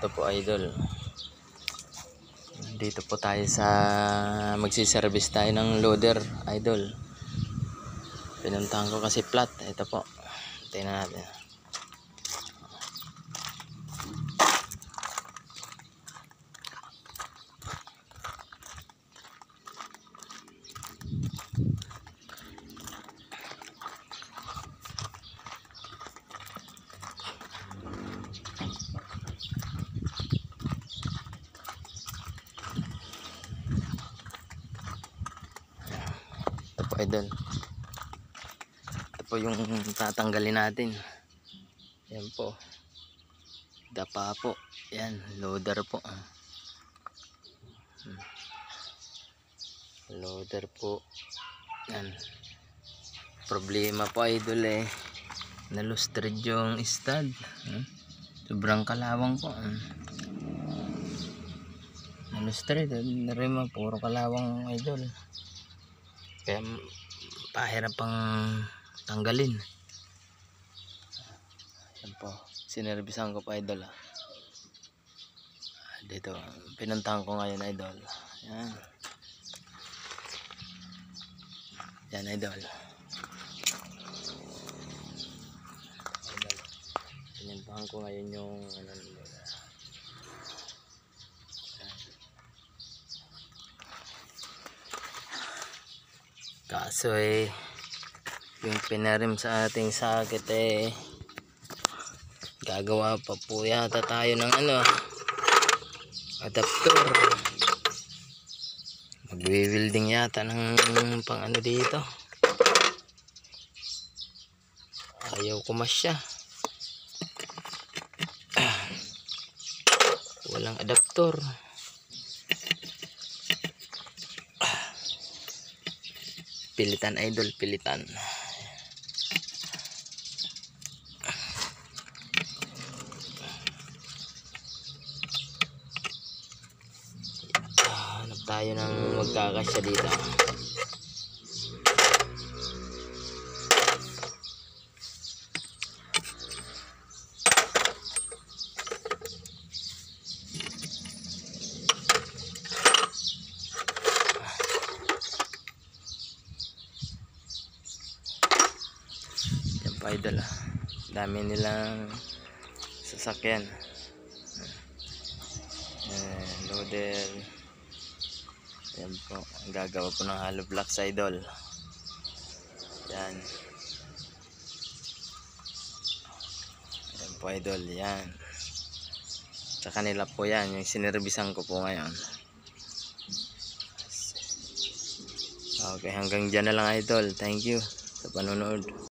Ito po idol. Dito po tayo sa magsiservice tayo ng loader idol. Pinuntahan ko kasi flat. Ito po. Tingnan natin. Ito po idol. Ito po yung tatanggalin natin. Yan po. Dapa po. Yan. Loader po. Loader po. Yan. Problema po idol nalustred yung stud. Sobrang kalawang po. Nalustred. Narima. Puro kalawang idol. Kaya pahirap pang tanggalin. Yan po. Sinervisan ko pa idol. Dito. Pinuntahan ko ngayon idol. Yan. Yan idol. Pinuntahan ko ngayon yung kaso yung pinarim sa ating sakit gagawa pa po yata tayo ng adapter. Magwi-welding yata ng pang dito. Ayaw ko masya. Walang adapter. Pilitan idol, pilitan. Hanap tayo ng magkakasya dito. Idol, dami nilang sasakyan, loader. Yan po, gagawa po ng hollow blocks idol. Yan. Yan po idol, yan. Sa kanila po yan, yung sinervisan ko po ngayon. Okay, hanggang dyan na lang idol. Thank you sa panonood.